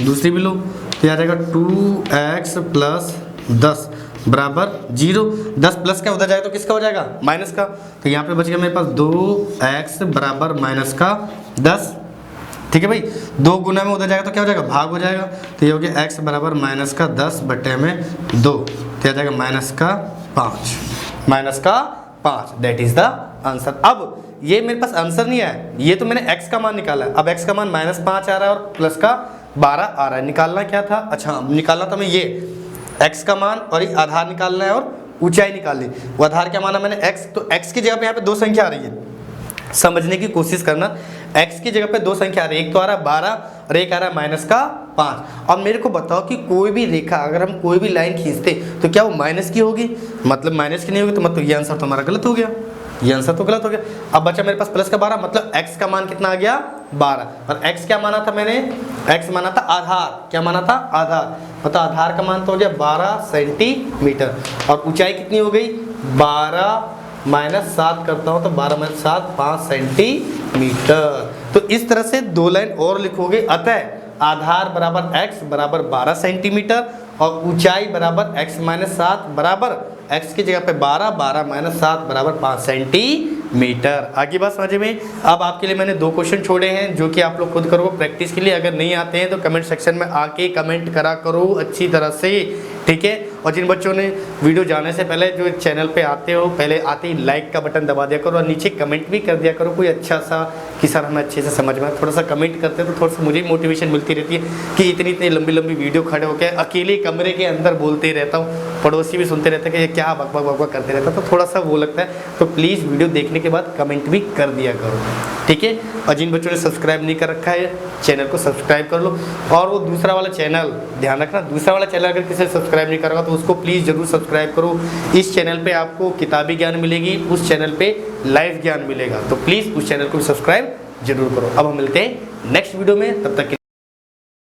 दूसरी भी लो, तो आ जाएगा 2x प्लस 10 बराबर 0। 10 प्लस का उधर जाएगा तो किसका हो जाएगा माइनस का, तो यहाँ पे बच गया मेरे पास 2x बराबर माइनस का 10। ठीक है भाई, 2 गुना में उधर जाएगा तो क्या हो जाएगा भाग हो जाएगा, तो ये हो गया x बराबर माइनस का 10 बटे में 2, तो आ जाएगा माइनस का 5, माइनस का 5, दैट इज द आंसर। अब ये मेरे पास आंसर नहीं आया, ये तो मैंने x का मान निकाला है। अब x का मान माइनस 5 आ रहा है और प्लस का 12 आ रहा है। निकालना क्या था, अच्छा निकालना था मैं ये x का मान, और ये आधार निकालना है और ऊंचाई निकालनी। वो आधार क्या माना मैंने x, तो x की जगह पे यहाँ पे 2 संख्या आ रही है, समझने की कोशिश करना। x की जगह पे 2 संख्या आ रही है, एक तो आ रहा है 12 और एक आ रहा है माइनस का 5। अब मेरे को बताओ कि कोई भी रेखा, अगर हम कोई भी लाइन खींचते तो क्या वो माइनस की होगी, मतलब माइनस की नहीं होगी, तो मतलब ये आंसर तो हमारा गलत हो गया। ये आंसर तो गलत हो गया। अब बचा मेरे पास प्लस का 12, मतलब x का मान कितना आ गया 12, और x क्या माना था मैंने, x माना था आधार, क्या माना था आधार, मतलब आधार का मान तो हो गया 12 सेंटीमीटर, और ऊंचाई कितनी हो गई 12 माइनस 7 करता हूँ तो 12 माइनस 7 5 सेंटीमीटर। तो इस तरह से 2 लाइन और लिखोगे, अतः आधार बराबर x बराबर 12 सेंटीमीटर और ऊंचाई बराबर x माइनस 7 बराबर x की जगह पे 12, 12 माइनस 7 बराबर 5 सेंटीमीटर। आगे बात समझ में। अब आपके लिए मैंने 2 क्वेश्चन छोड़े हैं जो कि आप लोग खुद करो प्रैक्टिस के लिए। अगर नहीं आते हैं तो कमेंट सेक्शन में आके कमेंट करा करो अच्छी तरह से, ठीक है। और जिन बच्चों ने वीडियो जाने से पहले जो चैनल पे आते हो, पहले आते ही लाइक का बटन दबा दिया करो और नीचे कमेंट भी कर दिया करो कोई अच्छा सा कि सर हमें अच्छे से समझ में, थोड़ा सा कमेंट करते हैं तो थोड़ा सा मुझे मोटिवेशन मिलती रहती है कि इतनी इतनी लंबी लंबी वीडियो खड़े होकर अकेले कमरे के अंदर बोलते रहता हूँ, पड़ोसी भी सुनते रहते हैं कि ये क्या बकबक बकबक करते रहता है, तो थोड़ा सा वो लगता है। तो प्लीज़ वीडियो देखने के बाद कमेंट भी कर दिया करो, ठीक है। और जिन बच्चों ने सब्सक्राइब नहीं कर रखा है चैनल को सब्सक्राइब कर लो। और वो दूसरा वाला चैनल ध्यान रखना, दूसरा वाला चैनल अगर किसी सब्सक्राइब नहीं करेगा तो उसको प्लीज़ ज़रूर सब्सक्राइब करो। इस चैनल पे आपको किताबी ज्ञान मिलेगी, उस चैनल पे लाइव ज्ञान मिलेगा, तो प्लीज़ उस चैनल को सब्सक्राइब जरूर करो। अब हम मिलते हैं नेक्स्ट वीडियो में, तब तक